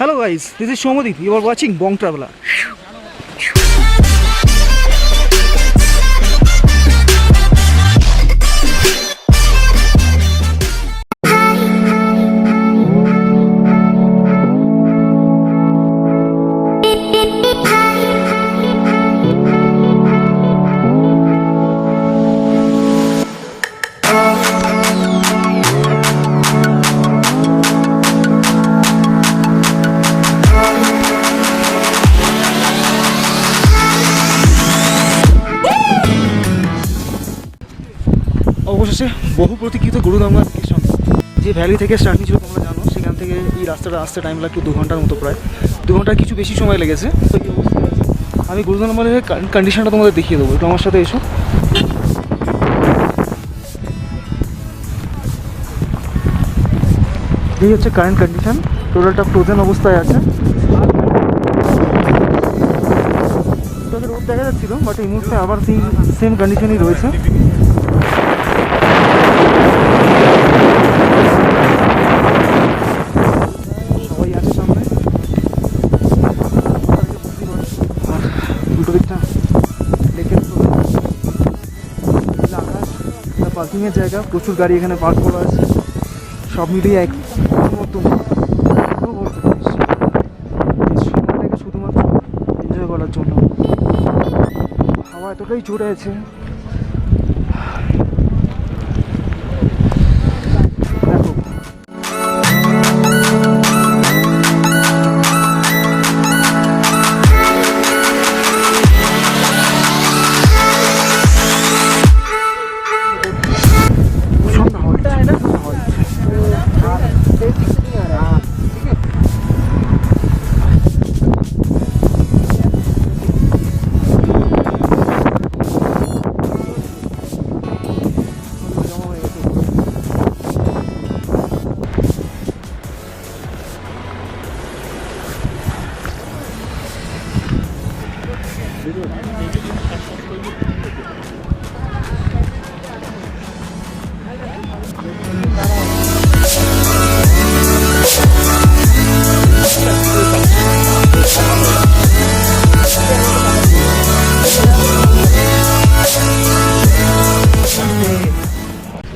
Hello guys, this is Shomadip. You are watching Bong Traveller. অবশেষে বহু প্রতীক্ষিত গুরুদঙ্গার location যে ভ্যালি থেকে স্টার্টিং ছিল তোমরা জানো, সেখান থেকে এই রাস্তাটা আসতে টাইম লাগতো 2 ঘন্টার মতো, প্রায় 2 ঘন্টার কিছু বেশি সময় লেগেছে। তো এই অবস্থায় আছে, আমি গুরুদঙ্গার লেকের কন্ডিশনটা তোমাদের দেখিয়ে দেবো, একটু আমার সাথে এসো। এই হচ্ছে কারেন্ট কন্ডিশন, টোটালটা ফ্রোজেন অবস্থায় আছে। রোদ দেখা যাচ্ছিল, বাট এই মুহূর্তে আবার সেম কন্ডিশনই রয়েছে। পার্কিংয়ের জায়গা, প্রচুর গাড়ি এখানে পার্ক করা আছে, সব মিলিয়ে এক সময়টাকে শুধুমাত্র এনজয় করার জন্য। হাওয়া এতটাই জোরে আছে, দেখো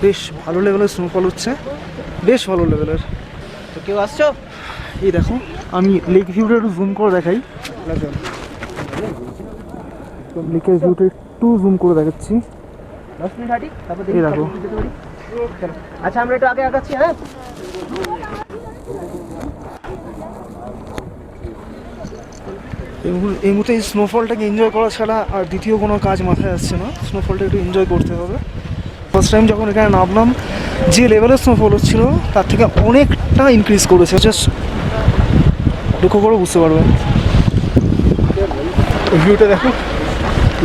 বেশ ভালো লেভেলের স্নোফল হচ্ছে, বেশ ভালো লেভেলের। তো কেউ আসছো? এই দেখো, আমি লেক ভিউটা একটু জুম করে দেখাই, লেকের ভিউটা একটু জুম করে দেখাচ্ছি। 10 মিনিট হাঁটি, তারপর এই দেখো। আচ্ছা আমরা একটু আগে আগাচ্ছি। হ্যাঁ, এই মুহূর্তে এই স্নোফলটাকে এনজয় করা ছাড়া আর দ্বিতীয় কোনো কাজ মাথায় আসছে না। স্নোফলটা একটু এনজয় করতে হবে। ফার্স্ট টাইম যখন এখানে নামলাম, যে লেভেলের স্নোফল হচ্ছিল তার থেকে অনেকটা ইনক্রিজ করেছে, জাস্ট লক্ষ্য করে বুঝতে পারবেন। ভিউটা দেখো,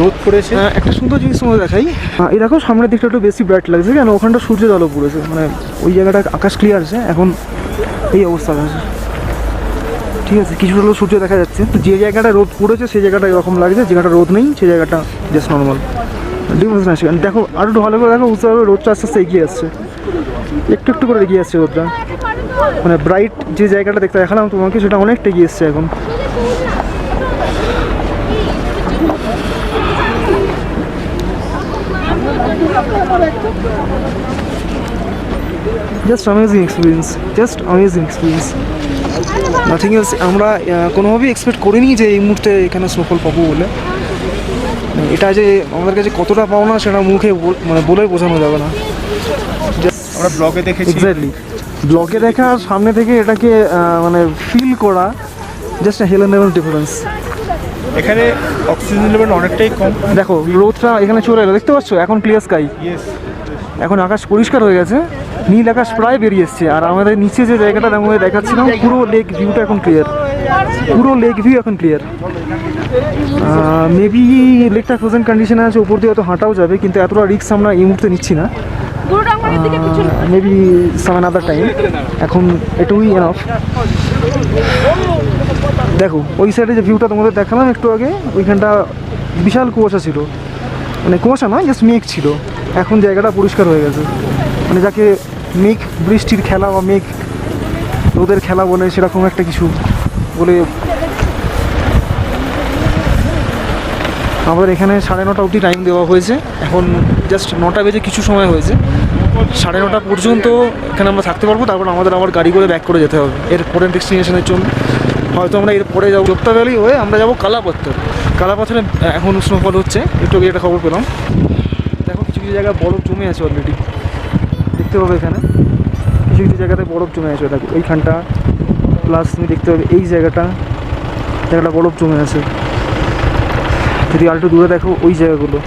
রোদ পড়েছে। একটা সুন্দর জিনিস তোমাদের দেখাই, এই দেখো সামনের দিকটা একটু বেশি ব্রাইট লাগছে, কেন ওখানটা সূর্যের আলো পড়েছে, মানে ওই জায়গাটা আকাশ ক্লিয়ার আছে, এখন এই অবস্থা আছে। ঠিক আছে, কিছুটা হলেও সূর্য দেখা যাচ্ছে। তো যে জায়গাটা রোদ পড়েছে সেই জায়গাটা এরকম লাগছে, যে জায়গাটা রোদ নেই সেই জায়গাটা জাস্ট নর্মাল ডিফারেন্স আছে। দেখো আর একটু ভালো করে দেখো, বুঝতে পারবে রোদটা আস্তে আস্তে এগিয়ে আসছে, একটু একটু করে এগিয়ে আসছে রোদটা, মানে ব্রাইট যে জায়গাটা দেখতে দেখালাম তোমাকে সেটা অনেকটা এগিয়ে এসছে এখন। Just amazing experience, just amazing experience, nothing else. আমরা কোনোভাবেই এক্সপেক্ট করিনি যে এই মুহূর্তে এখানে স্নোফল পাবো বলে। এটা যে আমাদের কাছে কতটা পাওনা সেটা মুখে মানে বলে বোঝানো যাবে না। আমরা ব্লগে দেখেছি, এক্স্যাক্টলি ব্লগে দেখা আর সামনে থেকে এটাকে মানে ফিল করা, just hell and heaven difference. এখানে অক্সিজেন লেভেল অনেকটাই কম। দেখো রোদটা এখানে চলে এলো, দেখতে পাচ্ছ, এখন ক্লিয়ার স্কাই, এখন আকাশ পরিষ্কার হয়ে গেছে, নীল আকাশ প্রায় বেরিয়ে এসছে। আর আমাদের নিচে যে জায়গাটা আমাদের দেখাচ্ছিলাম, পুরো লেক ভিউটা এখন ক্লিয়ার, পুরো লেক ভিউ এখন ক্লিয়ার। মেবি লেকটা ফ্রোজেন কন্ডিশনে আছে, উপর দিয়ে হয়তো হাঁটাও যাবে, কিন্তু এতটা রিস্ক আমরা এই মুহূর্তে নিচ্ছি না। মেবি সাম অ্যানাদার টাইম, এখন এটুকুই এনাফ। দেখো ওই সাইডে যে ভিউটা তোমাদের দেখালাম একটু আগে, ওইখানটা বিশাল কুয়াশা ছিল, মানে কুয়াশা নয় জাস্ট মেঘ ছিল, এখন জায়গাটা পরিষ্কার হয়ে গেছে। মানে যাকে মেঘ বৃষ্টির খেলা বা মেঘ রোদের খেলা বলে সেরকম একটা কিছু বলে আমাদের এখানে 9:30 অবধি টাইম দেওয়া হয়েছে। এখন জাস্ট 9টা বেজে কিছু সময় হয়েছে। 9:30 পর্যন্ত এখানে আমরা থাকতে পারবো, তারপর আমাদের আবার গাড়ি করে ব্যাক করে যেতে হবে এর পরের ডেস্টিনেশনের জন্য। হয়তো আমরা এর পরে যাবো যোক্তা ভ্যালি হয়ে আমরা যাবো কালাপাথর। কালাপাথরে এখন স্নোফল হচ্ছে, একটু আগে একটা খবর পেলাম। দেখো কিছু কিছু জায়গায় বরফ জমে আছে অলরেডি, দেখতে পাবে এখানে কিছু কিছু জায়গাতে বরফ জমে আছে। দেখো এইখানটা, প্লাস তুমি দেখতে পাবে এই জায়গাটা বরফ জমে আছে। যদি আর একটু দূরে দেখো ওই জায়গাগুলো,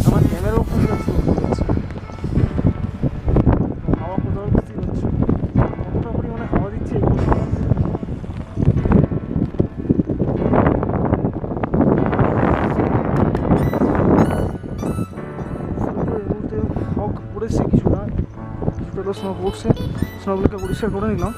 আমার ক্যামেরাও খুব হাওয়া কোথাও বুঝতে পারছি কতটা পরিমাণে হাওয়া দিচ্ছে। ফগ পড়েছে কিছুটা তো স্নো পড়ছে, স্নোগুলোকে পরিষ্কার করে নিলাম।